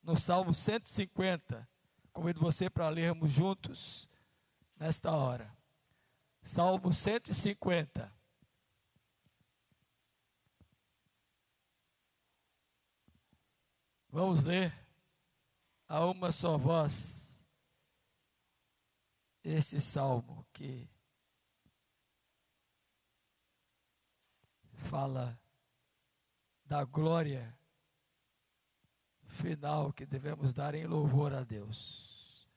no Salmo 150. Convido você para lermos juntos nesta hora. Salmo 150. Vamos ler a uma só voz este salmo que fala da glória final que devemos dar em louvor a Deus.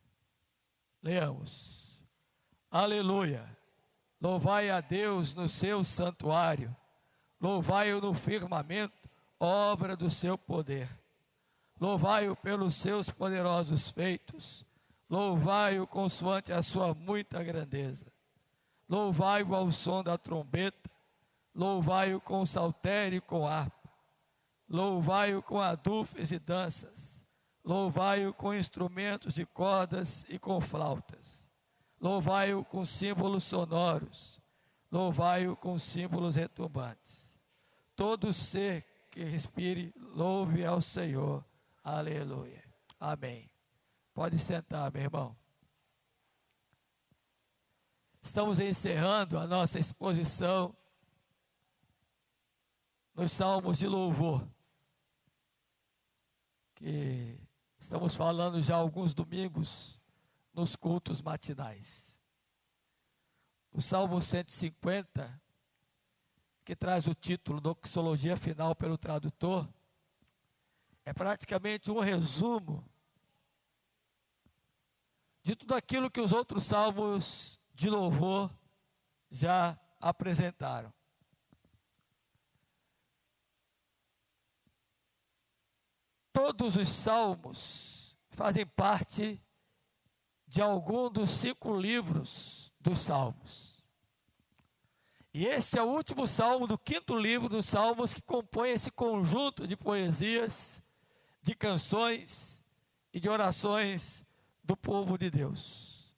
Leamos. Aleluia! Louvai a Deus no seu santuário, louvai-o no firmamento, obra do seu poder. Louvai-o pelos seus poderosos feitos, louvai-o consoante a sua muita grandeza. Louvai-o ao som da trombeta, louvai-o com saltério e com harpa. Louvai-o com adufes e danças, louvai-o com instrumentos de cordas e com flautas. Louvai-o com símbolos sonoros, louvai-o com símbolos retumbantes. Todo ser que respire, louve ao Senhor. Aleluia. Amém. Pode sentar, meu irmão. Estamos encerrando a nossa exposição nos salmos de louvor, que estamos falando já há alguns domingos nos cultos matinais. O Salmo 150, que traz o título Doxologia Final pelo tradutor, é praticamente um resumo de tudo aquilo que os outros salmos de louvor já apresentaram. Todos os salmos fazem parte de algum dos 5 livros dos salmos. E este é o último salmo do 5º livro dos salmos, que compõe esse conjunto de poesias, de canções e de orações do povo de Deus.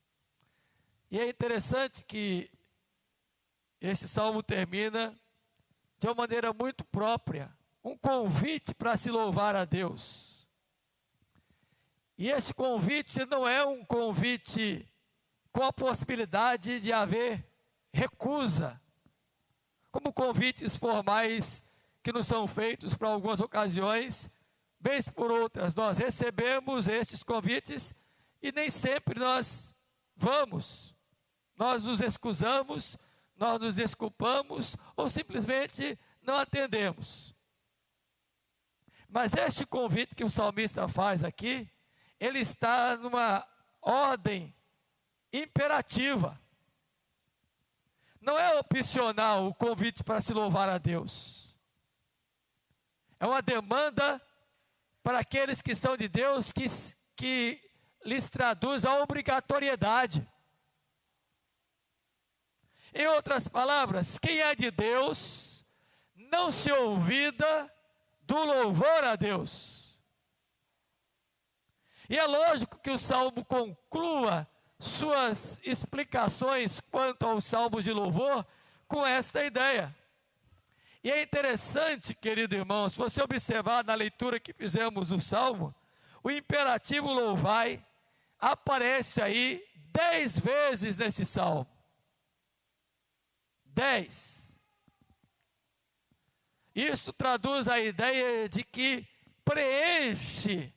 E é interessante que esse salmo termina de uma maneira muito própria, um convite para se louvar a Deus. E esse convite não é um convite com a possibilidade de haver recusa, como convites formais que nos são feitos para algumas ocasiões. Vez por outras, nós recebemos estes convites e nem sempre nós vamos. Nós nos excusamos, nós nos desculpamos ou simplesmente não atendemos. Mas este convite que o salmista faz aqui, ele está numa ordem imperativa. Não é opcional o convite para se louvar a Deus. É uma demanda para aqueles que são de Deus, que lhes traduz a obrigatoriedade. Em outras palavras, quem é de Deus não se olvida do louvor a Deus. E é lógico que o Salmo conclua suas explicações quanto aos salmos de louvor com esta ideia. E é interessante, querido irmão, se você observar na leitura que fizemos do Salmo, o imperativo louvai aparece aí 10 vezes nesse Salmo. 10. Isso traduz a ideia de que preenche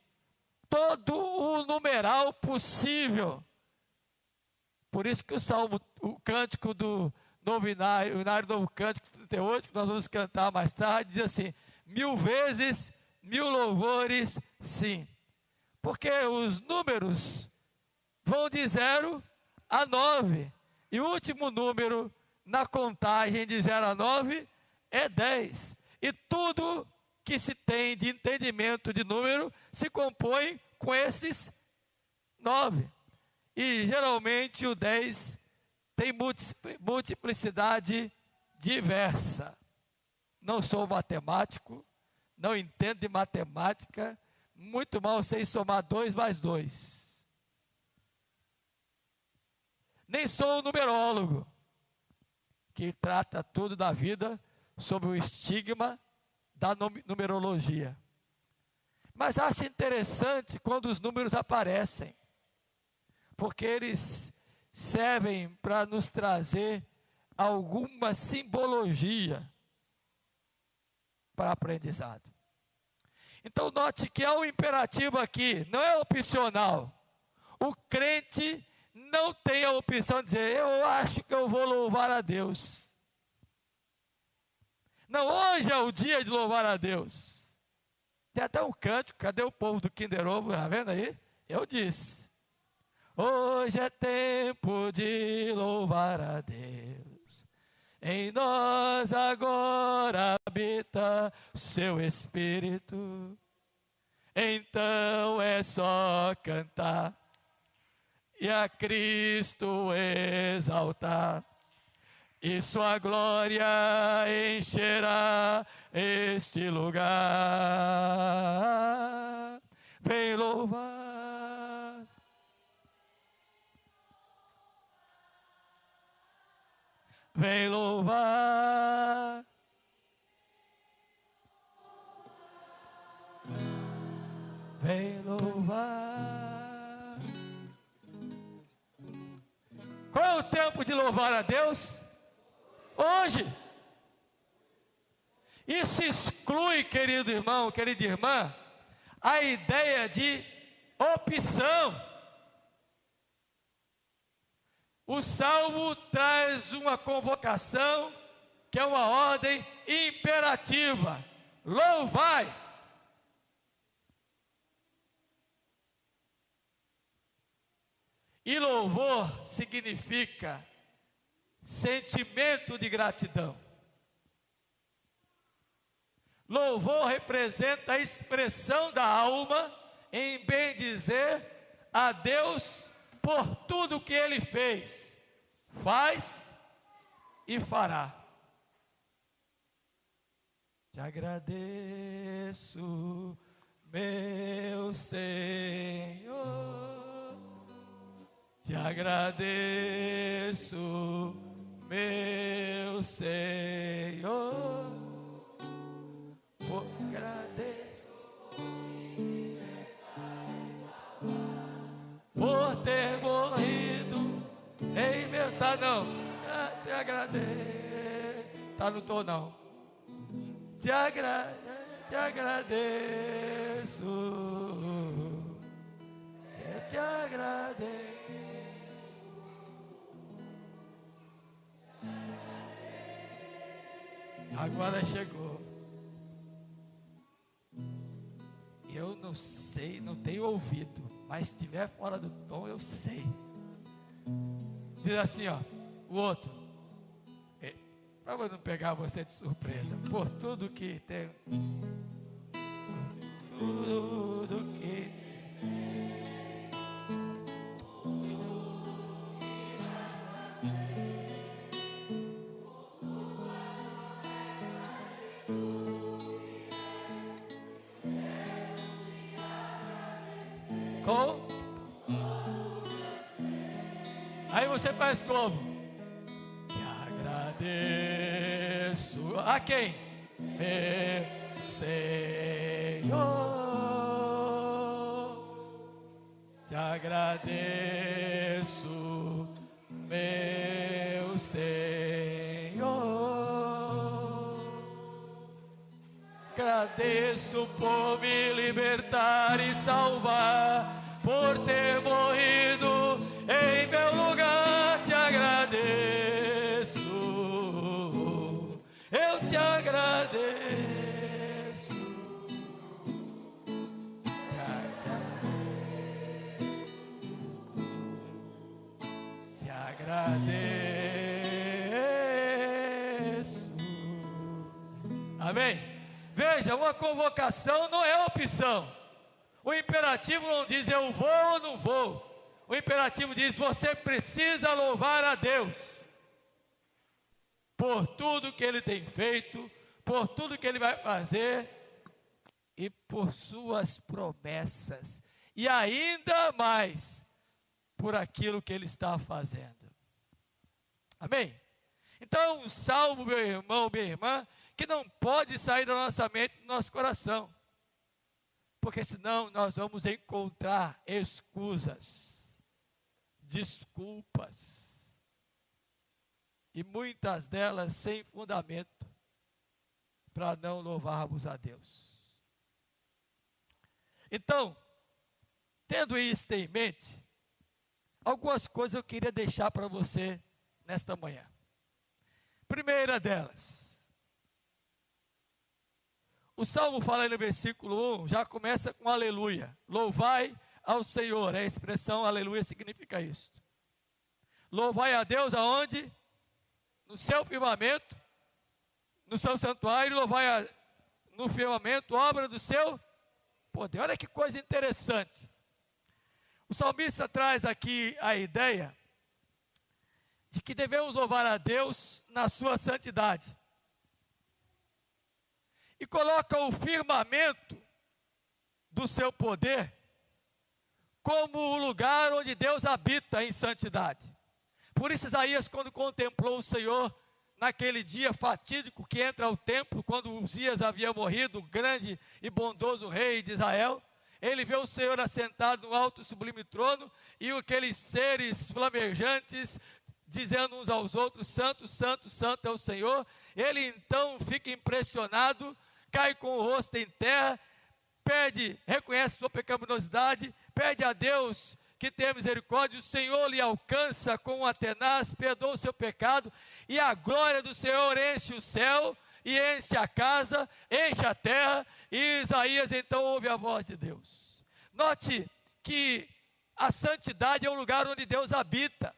todo o numeral possível. Por isso que o cântico do novinário, o novo cântico 38, que nós vamos cantar mais tarde, diz assim: 1000 vezes, 1000 louvores, sim. Porque os números vão de 0 a 9. E o último número na contagem de 0 a 9 é 10. E tudo que se tem de entendimento de número se compõe com esses 9. E geralmente o 10 tem multiplicidade diversa. Não sou matemático, não entendo de matemática, muito mal sei somar 2 mais 2. Nem sou numerólogo, que trata tudo da vida sob o estigma da numerologia. Mas acho interessante quando os números aparecem, porque eles servem para nos trazer alguma simbologia para aprendizado. Então note que há um imperativo aqui, não é opcional. O crente não tem a opção de dizer, eu acho que eu vou louvar a Deus. Não, hoje é o dia de louvar a Deus. Tem até um cântico, cadê o povo do Kinder Ovo, está vendo aí? Eu disse, hoje é tempo de louvar a Deus. Em nós agora habita seu Espírito, então é só cantar e a Cristo exaltar, e sua glória encherá este lugar. Vem louvar, vem louvar, vem louvar. Qual é o tempo de louvar a Deus? Hoje. Isso exclui, querido irmão, querida irmã, a ideia de opção. O Salmo traz uma convocação, que é uma ordem imperativa: louvai. E louvor significa sentimento de gratidão. Louvor representa a expressão da alma em bendizer a Deus por tudo que Ele fez, faz e fará. Te agradeço, meu Senhor. Te agradeço, meu Senhor. Agradeço por ter morrido em meu. Tá não? Te agradeço. Tá, não tô não. Te agradeço. Te agradeço. Agora chegou. Eu não sei, não tenho ouvido, mas se estiver fora do tom, eu sei. Diz assim, ó, o outro, para eu não pegar você de surpresa, por tudo que tem, tudo que com. Aí você faz como? Te agradeço. A quem? Meu Senhor. Te agradeço, meu Senhor. Agradeço por me libertar e salvar, por ter morrido em meu lugar. Te agradeço, eu te agradeço. Te agradeço. Amém? Veja, uma convocação não é opção. O imperativo não diz eu vou ou não vou. O imperativo diz você precisa louvar a Deus por tudo que Ele tem feito, por tudo que Ele vai fazer e por suas promessas. E ainda mais por aquilo que Ele está fazendo. Amém? Então, um salmo, meu irmão, minha irmã, que não pode sair da nossa mente, do nosso coração. porque senão nós vamos encontrar escusas, desculpas, e muitas delas sem fundamento, para não louvarmos a Deus. Então, tendo isso em mente, algumas coisas eu queria deixar para você nesta manhã. Primeira delas, o Salmo fala no versículo 1, já começa com aleluia. Louvai ao Senhor, a expressão aleluia significa isso. Louvai a Deus aonde? No seu firmamento, no seu santuário, louvai no firmamento, obra do seu poder. Olha que coisa interessante. O salmista traz aqui a ideia de que devemos louvar a Deus na sua santidade. E coloca o firmamento do seu poder como o lugar onde Deus habita em santidade. Por isso Isaías, quando contemplou o Senhor naquele dia fatídico que entra ao templo, quando Uzias havia morrido, o grande e bondoso rei de Israel, ele vê o Senhor assentado no alto e sublime trono, e aqueles seres flamejantes, dizendo uns aos outros, santo, santo, santo é o Senhor. Ele então fica impressionado, cai com o rosto em terra, reconhece sua pecaminosidade, pede a Deus que tenha misericórdia, o Senhor lhe alcança com uma tenaz, perdoa o seu pecado, e a glória do Senhor enche o céu, e enche a casa, enche a terra, e Isaías então ouve a voz de Deus. Note que a santidade é o lugar onde Deus habita,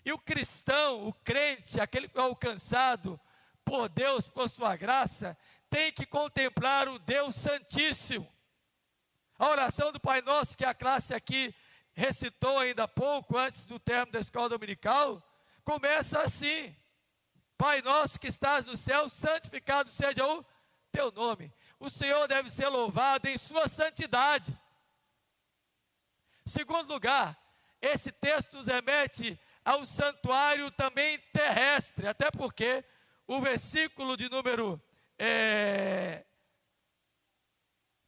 e o cristão, o crente, aquele que é alcançado por Deus, por sua graça, tem que contemplar o Deus Santíssimo. A oração do Pai Nosso, que a classe aqui recitou ainda há pouco, antes do término da escola dominical, começa assim: Pai Nosso que estás no céu, santificado seja o teu nome. O Senhor deve ser louvado em sua santidade. Segundo lugar, esse texto nos remete ao santuário também terrestre, até porque o versículo de número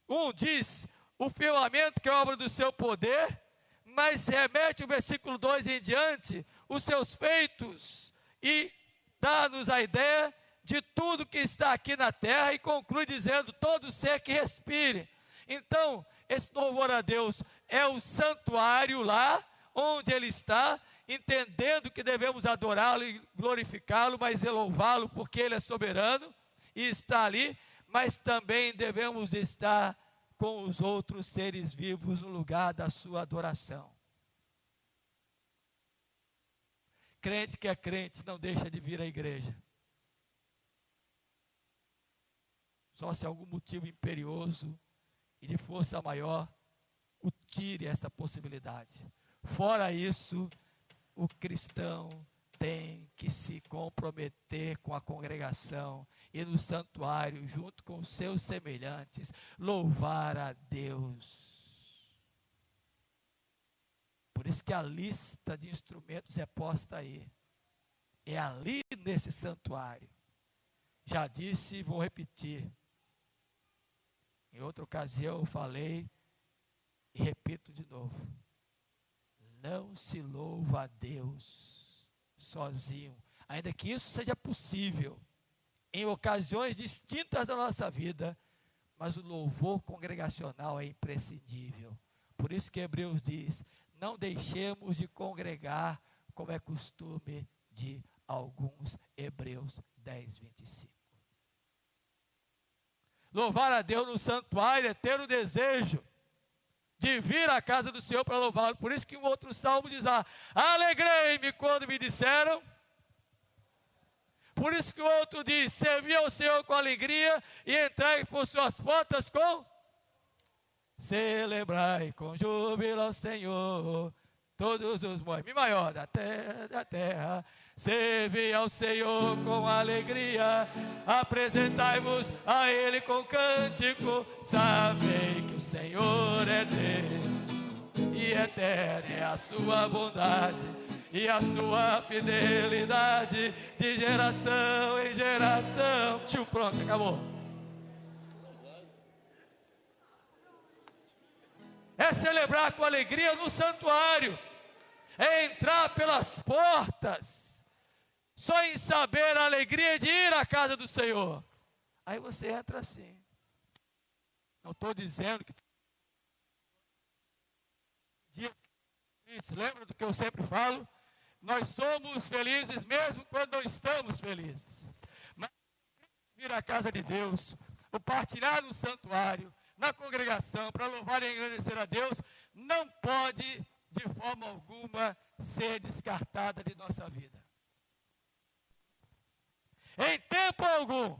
1 diz: o firmamento que é obra do seu poder, mas remete o versículo 2 em diante, os seus feitos, e dá-nos a ideia de tudo que está aqui na terra, e conclui dizendo, todo ser que respire. Então, esse louvor a Deus é o santuário lá, onde Ele está, entendendo que devemos adorá-lo e glorificá-lo, mas louvá-lo porque Ele é soberano, e está ali, mas também devemos estar com os outros seres vivos no lugar da sua adoração. Crente que é crente não deixa de vir à igreja. Só se algum motivo imperioso e de força maior o tire essa possibilidade. Fora isso, o cristão tem que se comprometer com a congregação e no santuário, junto com os seus semelhantes, louvar a Deus. Por isso que a lista de instrumentos é posta aí. É ali nesse santuário. Já disse e vou repetir. Em outra ocasião eu falei e repito de novo. Não se louva a Deus sozinho, ainda que isso seja possível em ocasiões distintas da nossa vida, mas o louvor congregacional é imprescindível. Por isso que Hebreus diz, não deixemos de congregar, como é costume de alguns. Hebreus 10, 25. Louvar a Deus no santuário é ter o desejo de vir à casa do Senhor para louvá-lo. Por isso que um outro salmo diz, alegrei-me quando me disseram. Por isso que o outro diz, servi ao Senhor com alegria e entregue por suas portas com... Celebrai com júbilo ao Senhor todos os movimentos. Mi maior da terra. Servi ao Senhor com alegria, apresentai-vos a Ele com cântico. Sabei que o Senhor é Deus e eterna é a sua bondade e a sua fidelidade de geração em geração. Tio, pronto, acabou. é celebrar com alegria no santuário, é entrar pelas portas, só em saber a alegria de ir à casa do Senhor. Aí você entra assim. Não estou dizendo que lembra do que eu sempre falo? Nós somos felizes mesmo quando não estamos felizes. Mas vir à casa de Deus, o partilhar no santuário, na congregação, para louvar e agradecer a Deus, não pode de forma alguma ser descartada de nossa vida. Em tempo algum.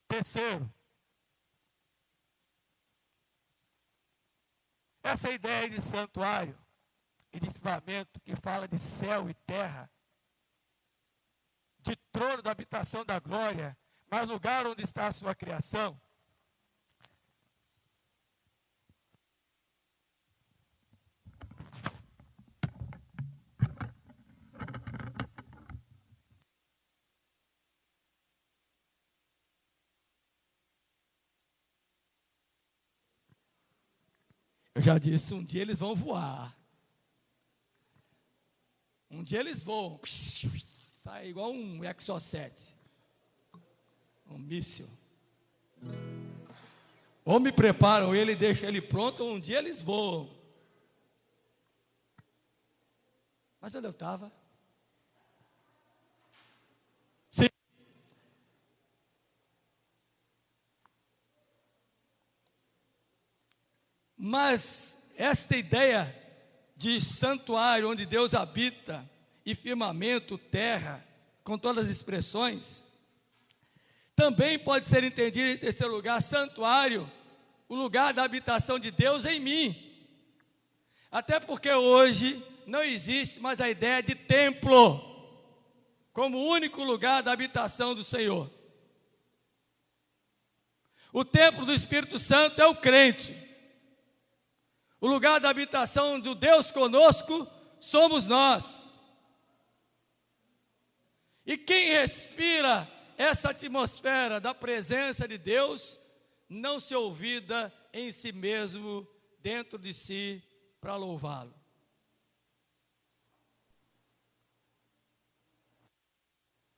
Terceiro, essa ideia de santuário e de firmamento que fala de céu e terra, de trono da habitação da glória, mas lugar onde está a sua criação. Eu já disse, um dia eles vão voar. Um dia eles voam. Sai igual um Exocet. Um míssil. Ou me preparam ele e deixam ele pronto, ou um dia eles voam. Mas onde eu estava? Sim. Mas esta ideia de santuário onde Deus habita, e firmamento, terra, com todas as expressões, também pode ser entendido em terceiro lugar, santuário, o lugar da habitação de Deus em mim. Até porque hoje não existe mais a ideia de templo como único lugar da habitação do Senhor. O templo do Espírito Santo é o crente. O lugar da habitação do Deus conosco somos nós. E quem respira essa atmosfera da presença de Deus, não se olvida em si mesmo, dentro de si, para louvá-lo.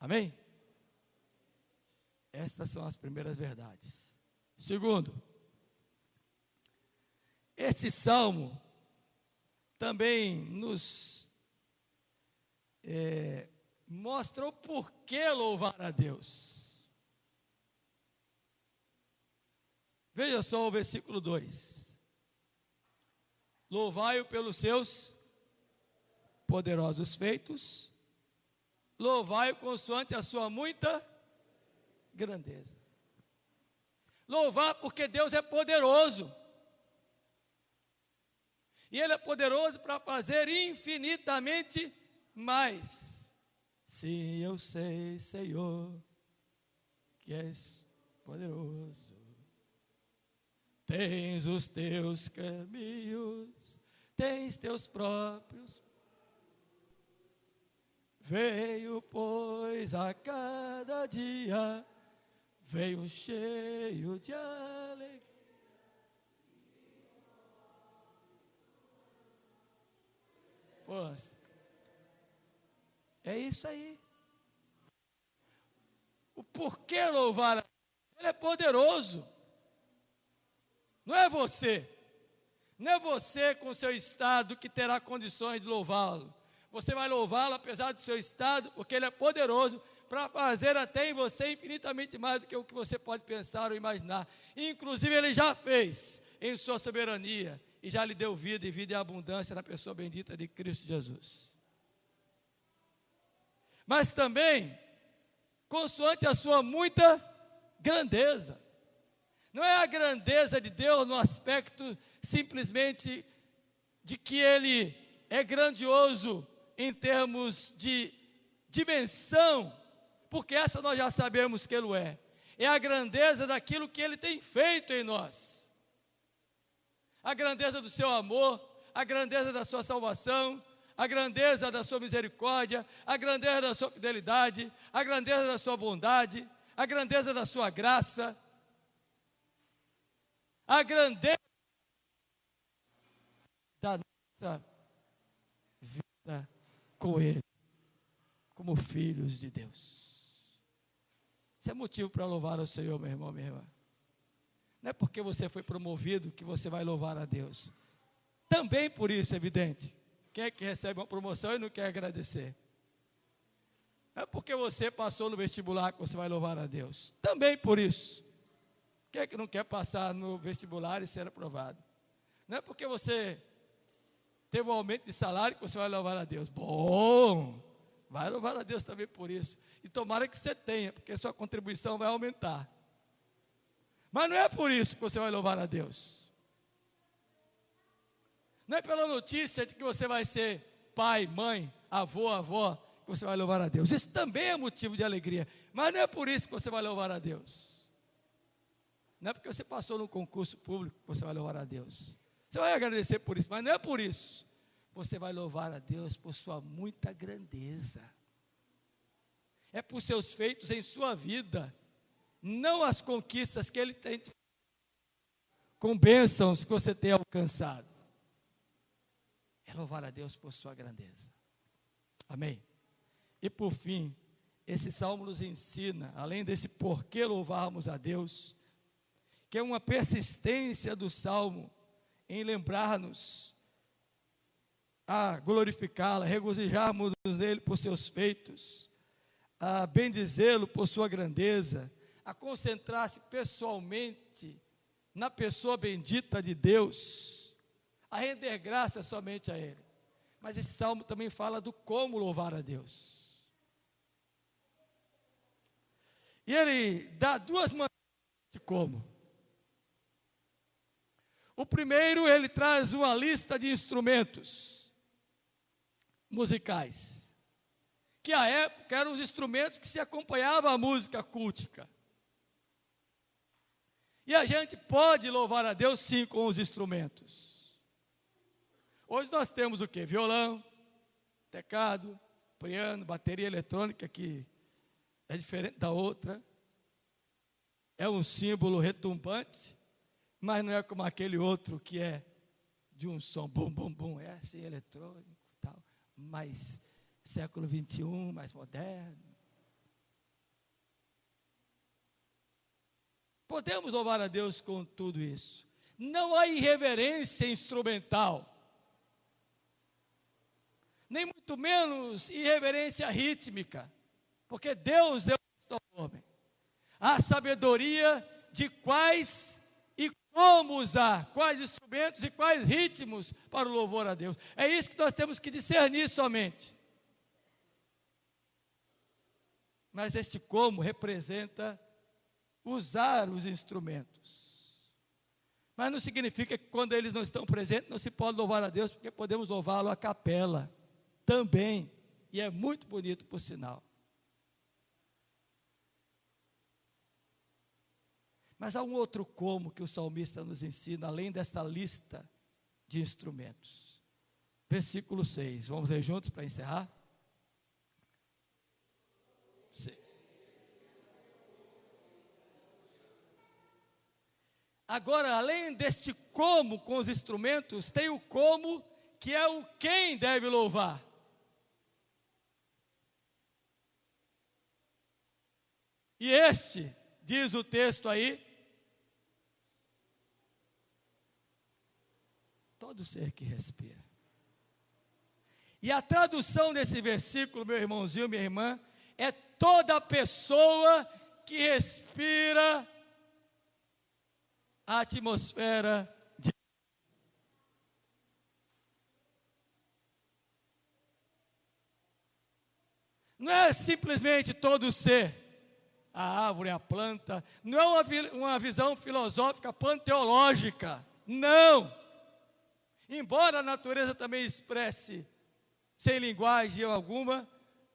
Amém? Estas são as primeiras verdades. Segundo, este salmo também nos mostra o porquê louvar a Deus. Veja só o versículo 2. Louvai-o pelos seus poderosos feitos, louvai-o consoante a sua muita grandeza. Louvar porque Deus é poderoso. E Ele é poderoso para fazer infinitamente mais. Sim, eu sei, Senhor, que és poderoso. Tens os teus caminhos, tens teus próprios. Veio, pois, a cada dia, veio cheio de alegria. Pois, é isso aí. O porquê louvar? Ele é poderoso. Não é você. Não é você com o seu estado que terá condições de louvá-lo. Você vai louvá-lo apesar do seu estado, porque Ele é poderoso para fazer até em você infinitamente mais do que o que você pode pensar ou imaginar. Inclusive Ele já fez em sua soberania e já lhe deu vida e vida em abundância na pessoa bendita de Cristo Jesus. Mas também, consoante a sua muita grandeza. Não é a grandeza de Deus no aspecto simplesmente de que Ele é grandioso em termos de dimensão, porque essa nós já sabemos que Ele é. É a grandeza daquilo que Ele tem feito em nós. A grandeza do seu amor, a grandeza da sua salvação, a grandeza da sua misericórdia, a grandeza da sua fidelidade, a grandeza da sua bondade, a grandeza da sua graça. a grandeza da nossa vida com Ele, como filhos de Deus. Isso é motivo para louvar ao Senhor, meu irmão, minha irmã. Não é porque você foi promovido que você vai louvar a Deus. Também por isso, é evidente. Quem é que recebe uma promoção e não quer agradecer? Não é porque você passou no vestibular que você vai louvar a Deus. Também por isso. Quem é que não quer passar no vestibular e ser aprovado? Não é porque você teve um aumento de salário que você vai louvar a Deus. Bom, vai louvar a Deus também por isso. E tomara que você tenha, porque sua contribuição vai aumentar. Mas não é por isso que você vai louvar a Deus. Não é pela notícia de que você vai ser pai, mãe, avô, avó, que você vai louvar a Deus. Isso também é motivo de alegria. Mas não é por isso que você vai louvar a Deus. Não é porque você passou num concurso público que você vai louvar a Deus. Você vai agradecer por isso, mas não é por isso. Você vai louvar a Deus por sua muita grandeza. É por seus feitos em sua vida. Não as conquistas que Ele tem, com bênçãos que você tem alcançado. É louvar a Deus por sua grandeza. Amém? E por fim, esse salmo nos ensina, além desse porquê louvarmos a Deus, que é uma persistência do salmo em lembrar-nos a glorificá-lo, a regozijarmos nele por seus feitos, a bendizê-lo por sua grandeza, a concentrar-se pessoalmente na pessoa bendita de Deus, a render graça somente a Ele. Mas esse salmo também fala do como louvar a Deus. E ele dá duas maneiras de como. O primeiro, ele traz uma lista de instrumentos musicais, que à época eram os instrumentos que se acompanhavam à música cultica. E a gente pode louvar a Deus sim com os instrumentos. Hoje nós temos o quê? Violão, teclado, piano, bateria eletrônica, que é diferente da outra. É um símbolo retumbante, mas não é como aquele outro que é de um som bum, bum, bum. É assim, eletrônico e tal, mais século 21, mais moderno. Podemos louvar a Deus com tudo isso. Não há irreverência instrumental, nem muito menos irreverência rítmica, porque Deus deu isso ao homem. Há sabedoria de quais e como usar, quais instrumentos e quais ritmos para o louvor a Deus. É isso que nós temos que discernir somente. Mas este como representa usar os instrumentos. Mas não significa que quando eles não estão presentes, não se pode louvar a Deus, porque podemos louvá-lo a capela também, e é muito bonito por sinal. Mas há um outro como que o salmista nos ensina, além desta lista de instrumentos. Versículo 6, vamos ler juntos para encerrar? Agora, além deste como com os instrumentos, tem o como, que é o quem deve louvar. E este, diz o texto aí, todo ser que respira. E a tradução desse versículo, meu irmãozinho, minha irmã, é toda pessoa que respira a atmosfera de... Não é simplesmente todo ser, a árvore, a planta, não é uma visão filosófica panteológica, não. Embora a natureza também expresse, sem linguagem alguma,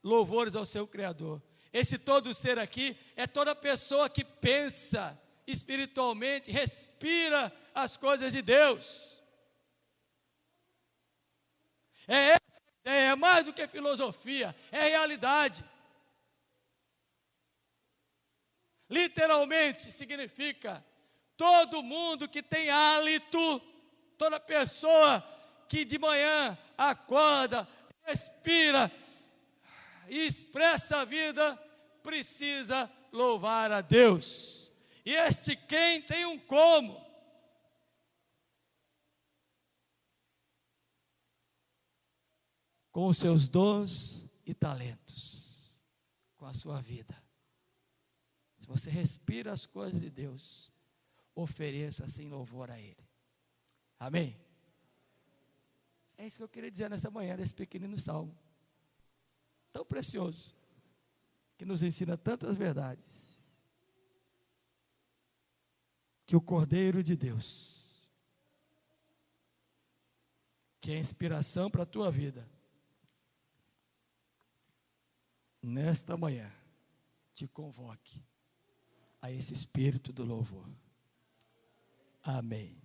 louvores ao seu Criador. Esse todo ser aqui é toda pessoa que pensa espiritualmente, respira as coisas de Deus. É essa a ideia, é mais do que filosofia, é realidade. Literalmente significa todo mundo que tem hálito, toda pessoa que de manhã acorda, respira e expressa a vida, precisa louvar a Deus. E este quem tem um como. Com os seus dons e talentos, com a sua vida. Se você respira as coisas de Deus, ofereça assim louvor a Ele. Amém? É isso que eu queria dizer nessa manhã, desse pequenino salmo, tão precioso, que nos ensina tantas verdades, que o Cordeiro de Deus, que é inspiração para a tua vida, nesta manhã, te convoque a esse espírito do louvor. Amém.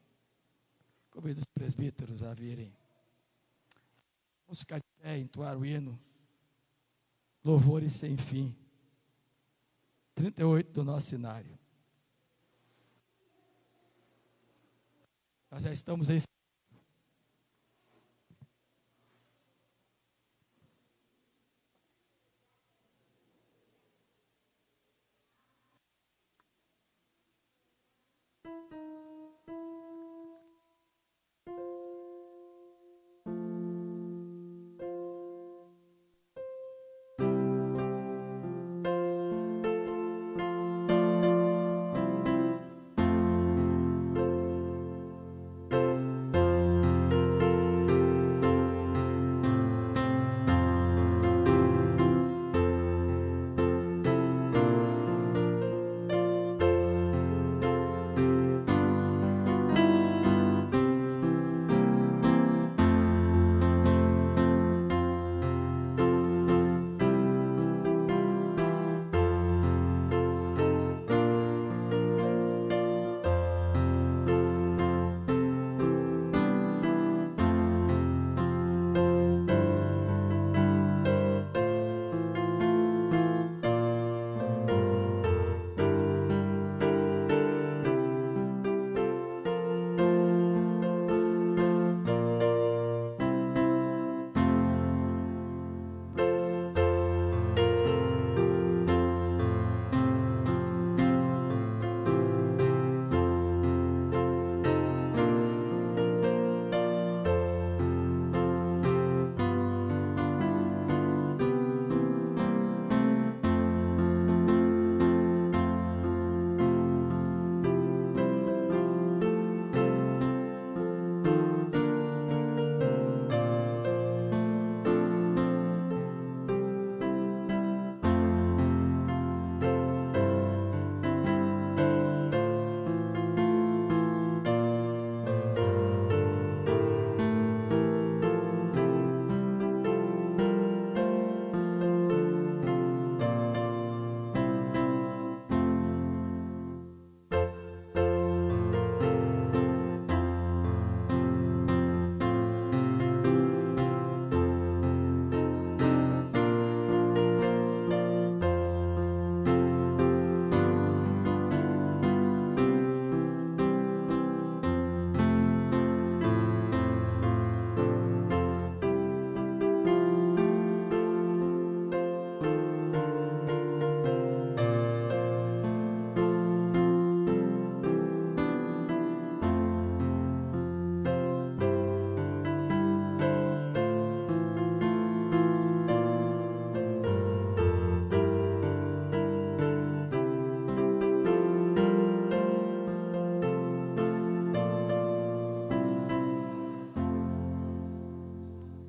Convido os presbíteros a virem. Vamos ficar de pé, entoar o hino, Louvores Sem Fim, 38 do nosso cenário. Nós já estamos em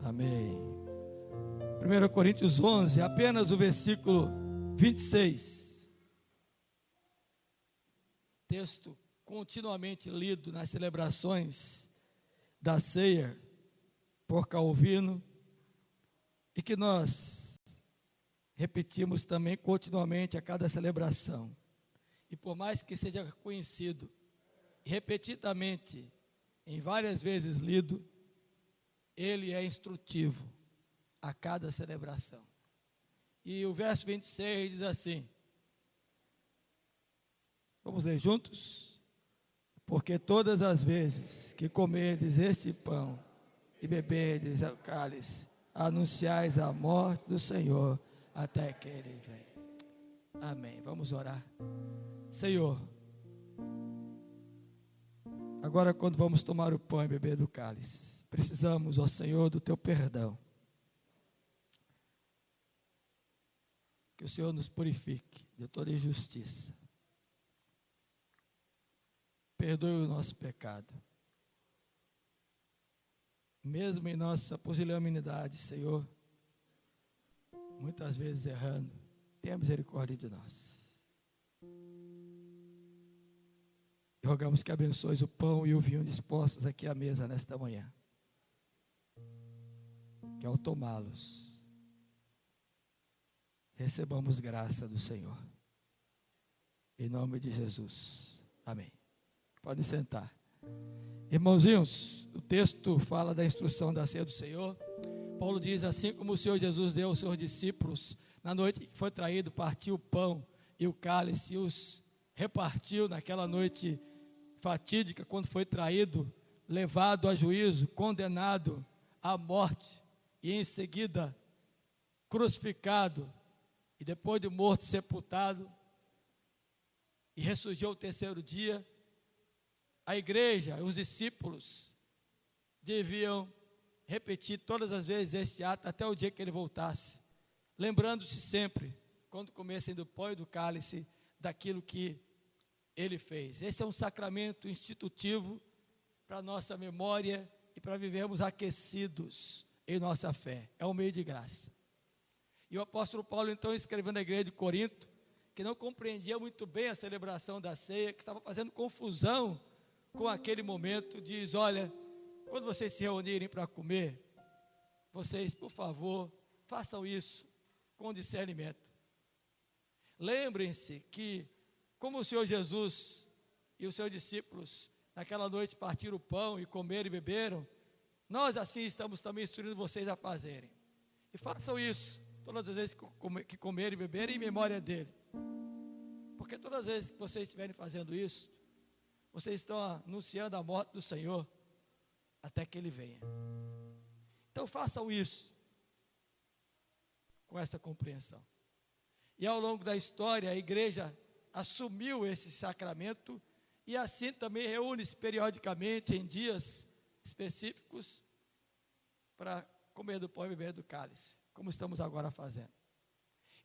Amém. 1 Coríntios 11, apenas o versículo 26. Texto continuamente lido nas celebrações da ceia por Calvino e que nós repetimos também continuamente a cada celebração. E por mais que seja conhecido e repetidamente, em várias vezes lido, ele é instrutivo a cada celebração. E o verso 26 diz assim, vamos ler juntos? porque todas as vezes que comerdes este pão e beberdes o cálice, anunciais a morte do Senhor até que Ele venha. Amém. Vamos orar. Senhor, agora quando vamos tomar o pão e beber do cálice, precisamos, ó Senhor, do Teu perdão. Que o Senhor nos purifique de toda injustiça. Perdoe o nosso pecado. Mesmo em nossa pusilanimidade, Senhor, muitas vezes errando, tenha misericórdia de nós. E rogamos que abençoes o pão e o vinho dispostos aqui à mesa nesta manhã. Que ao tomá-los, recebamos graça do Senhor. Em nome de Jesus. Amém. Podem sentar. Irmãozinhos, o texto fala da instrução da ceia do Senhor. Paulo diz, assim como o Senhor Jesus deu aos seus discípulos, na noite que foi traído, partiu o pão e o cálice e os repartiu naquela noite fatídica, quando foi traído, levado a juízo, condenado à morte e em seguida crucificado e depois de morto, sepultado e ressurgiu ao terceiro dia. A igreja, os discípulos deviam repetir todas as vezes este ato até o dia que ele voltasse, lembrando-se sempre, quando comessem do pão e do cálice, daquilo que ele fez. Esse é um sacramento institutivo para a nossa memória e para vivermos aquecidos em nossa fé. É um meio de graça. E o apóstolo Paulo, então, escrevendo à igreja de Corinto, que não compreendia muito bem a celebração da ceia, que estava fazendo confusão com aquele momento, diz, olha, quando vocês se reunirem para comer, vocês, por favor, façam isso com discernimento. Lembrem-se que, como o Senhor Jesus e os seus discípulos, naquela noite partiram o pão e comeram e beberam, nós assim estamos também instruindo vocês a fazerem. E façam isso todas as vezes que comerem e beberem em memória dele. Porque todas as vezes que vocês estiverem fazendo isso, vocês estão anunciando a morte do Senhor até que Ele venha. Então façam isso com essa compreensão. E ao longo da história, a igreja assumiu esse sacramento e assim também reúne-se periodicamente em dias específicos para comer do pão e beber do cálice, como estamos agora fazendo.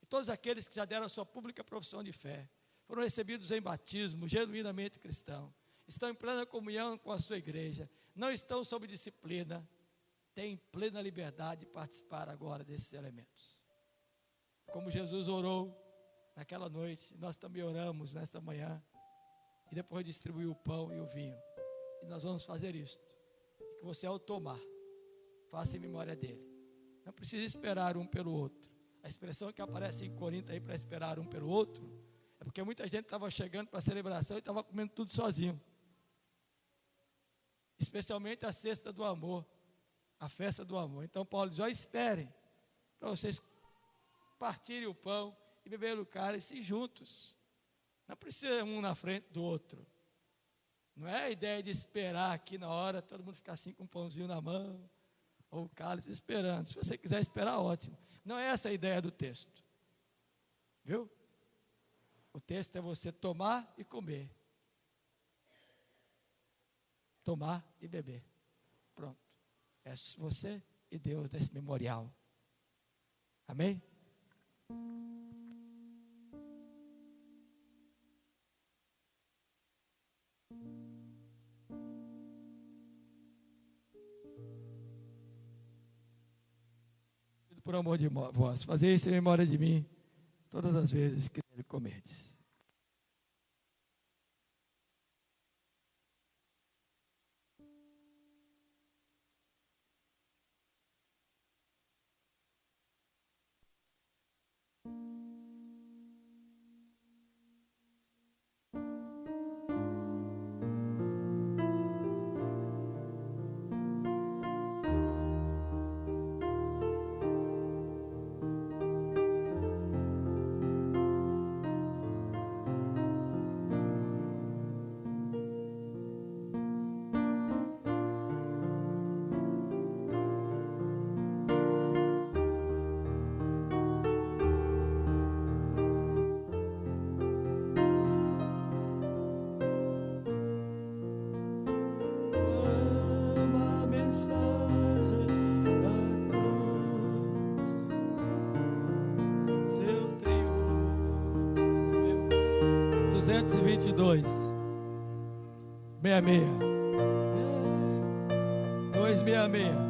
E todos aqueles que já deram a sua pública profissão de fé, foram recebidos em batismo, genuinamente cristão, estão em plena comunhão com a sua igreja, não estão sob disciplina, têm plena liberdade de participar agora desses elementos. Como Jesus orou naquela noite, nós também oramos nesta manhã, e depois distribuiu o pão e o vinho. E nós vamos fazer isto. E que você, ao tomar, faça em memória dele. Não precisa esperar um pelo outro. A expressão que aparece em Corinto aí para esperar um pelo outro, é porque muita gente estava chegando para a celebração e estava comendo tudo sozinho. Especialmente a cesta do amor, a festa do amor. Então Paulo diz, ó, esperem, para vocês partirem o pão e beberem o cálice juntos. Não precisa um na frente do outro. Não é a ideia de esperar aqui na hora, todo mundo ficar assim com um pãozinho na mão, ou o cálice esperando. Se você quiser esperar, ótimo. Não é essa a ideia do texto. Viu? O texto é você tomar e comer. Tomar e beber. Pronto. É você e Deus nesse memorial. Amém? Por amor de vós, fazer isso em memória de mim, todas as vezes que ele comerdes. 222. 66. 266.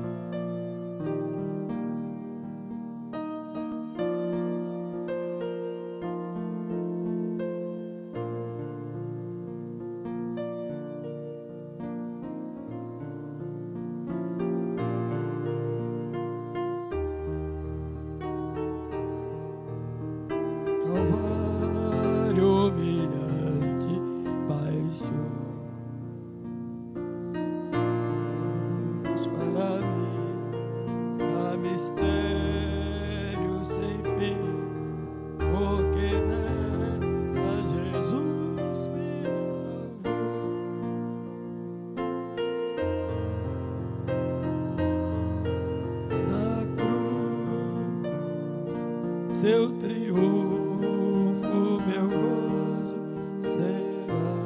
Seu triunfo, meu gozo será,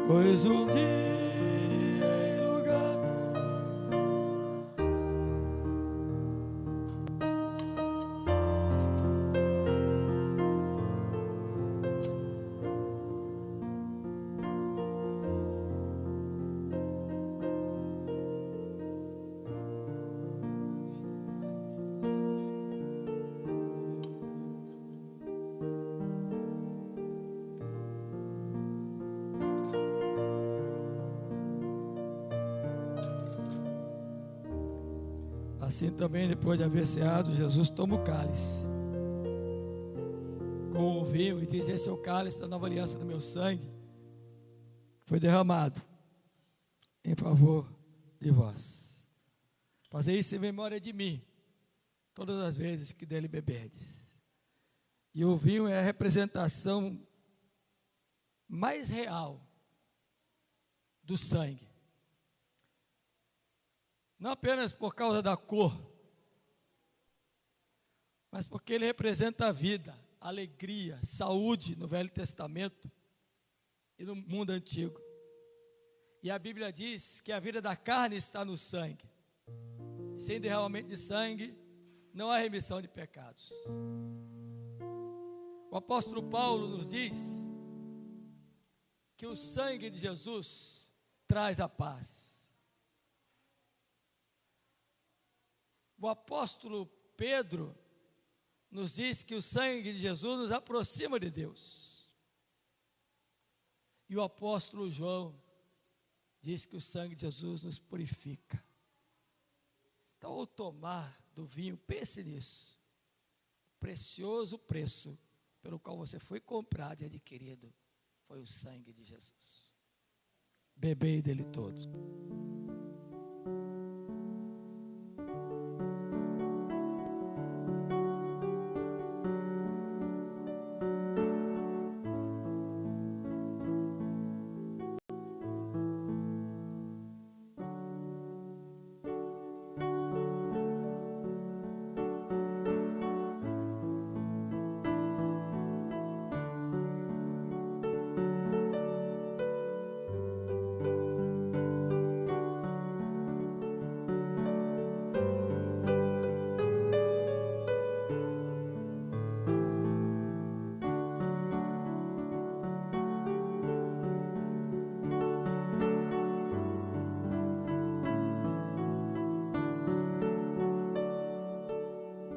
pois um dia em lugar assim também, depois de haver ceado, Jesus toma o cálice com o vinho e diz: esse é o cálice da nova aliança do meu sangue, que foi derramado em favor de vós. Fazei isso em memória de mim, todas as vezes que dele beberdes. E o vinho é a representação mais real do sangue. Não apenas por causa da cor, mas porque ele representa a vida, alegria, saúde no Velho Testamento e no mundo antigo. E a Bíblia diz que a vida da carne está no sangue. Sem derramamento de sangue, não há remissão de pecados. O apóstolo Paulo nos diz que o sangue de Jesus traz a paz. O apóstolo Pedro nos diz que o sangue de Jesus nos aproxima de Deus. E o apóstolo João diz que o sangue de Jesus nos purifica. Então, ao tomar do vinho, pense nisso. O precioso preço pelo qual você foi comprado e adquirido foi o sangue de Jesus. Bebei dele todos.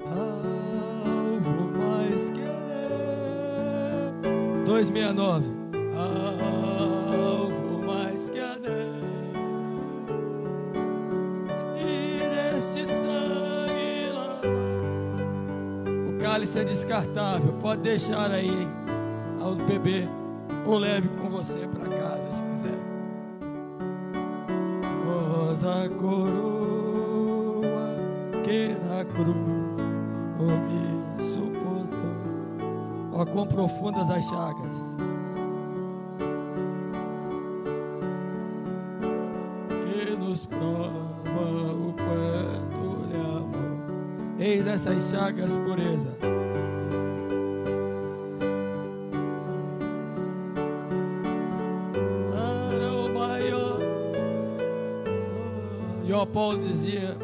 Alvo mais querer, 269. Alvo mais querer, se deste sangue lavar. O cálice é descartável, pode deixar aí ao beber, ou leve com você para casa se quiser. Rosa coroa que na cruz me suportou, ó, quão profundas as chagas, que nos prova o quanto lhe amou. Eis nessas chagas pureza, era o maior. E ó, Paulo dizia,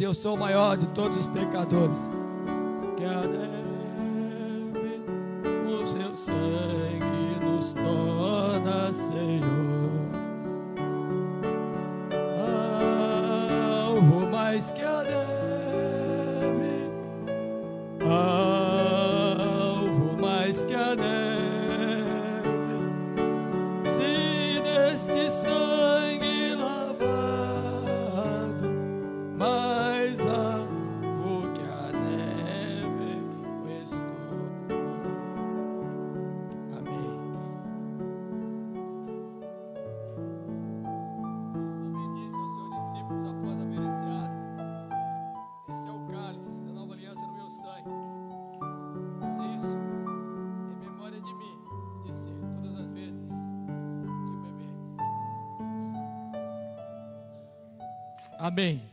eu sou o maior de todos os pecadores, que a neve o seu sangue mais que a neve, alvo mais que a neve, se neste sangue lavado, mais alvo que a neve eu estou. Amém. Também disse aos seus discípulos após haverem ceado: este é o cálice da nova aliança no meu sangue. Fazer isso em memória de mim, disse ele, todas as vezes que o beberdes. Amém.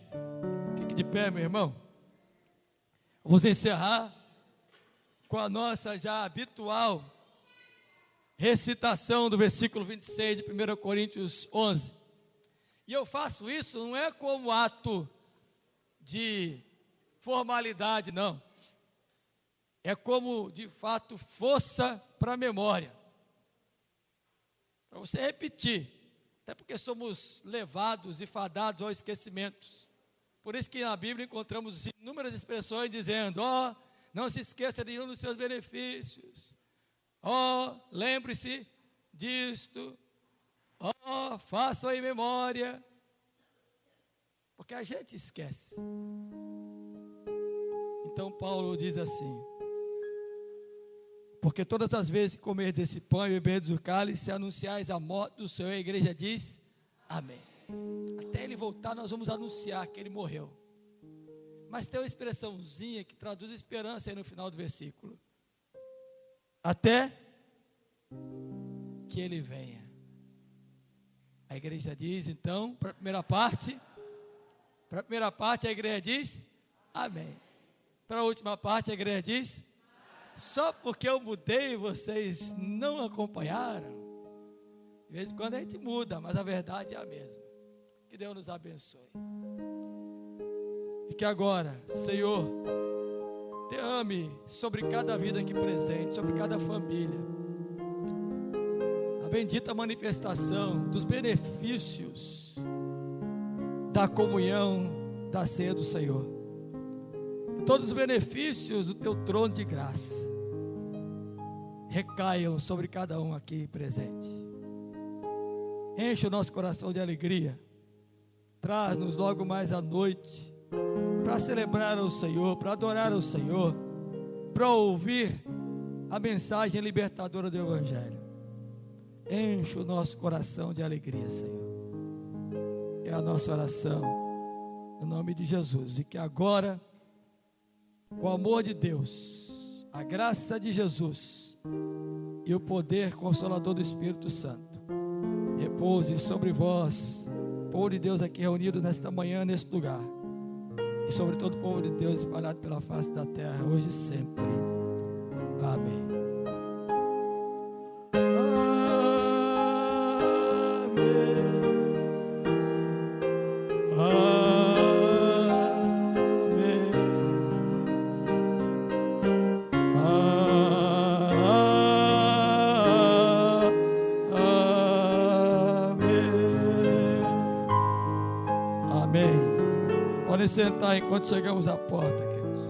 Fique de pé, meu irmão. Vamos encerrar com a nossa já habitual recitação do versículo 26 de 1 Coríntios 11. E eu faço isso não é como ato de formalidade, não. É como, de fato, força para a memória. Para você repetir. Até porque somos levados e fadados ao esquecimento. Por isso que na Bíblia encontramos inúmeras expressões dizendo: ó, não se esqueça de nenhum dos seus benefícios. Ó, lembre-se disto. Ó, façam em memória. Porque a gente esquece. Então Paulo diz assim: porque todas as vezes que comerdes esse pão e beberdes o cálice, anunciais a morte do Senhor, a igreja diz amém. Até ele voltar, nós vamos anunciar que ele morreu. Mas tem uma expressãozinha que traduz esperança aí no final do versículo: até que ele venha. A igreja diz, então, para a primeira parte, a igreja diz amém. Para a última parte, a igreja diz: só porque eu mudei, vocês não acompanharam. De vez em quando a gente muda, mas a verdade é a mesma. Que Deus nos abençoe. E que agora, Senhor, derrame sobre cada vida aqui presente, sobre cada família, a bendita manifestação dos benefícios da comunhão da ceia do Senhor. Todos os benefícios do teu trono de graça recaiam sobre cada um aqui presente. Enche o nosso coração de alegria. Traz-nos logo mais à noite para celebrar ao Senhor, para adorar ao Senhor, para ouvir a mensagem libertadora do Evangelho. Enche o nosso coração de alegria, Senhor. É a nossa oração no nome de Jesus. E que agora o amor de Deus, a graça de Jesus e o poder consolador do Espírito Santo repouse sobre vós, povo de Deus aqui reunido nesta manhã, neste lugar, e sobre todo o povo de Deus espalhado pela face da terra, hoje e sempre. Amém. Podem sentar enquanto chegamos à porta, queridos.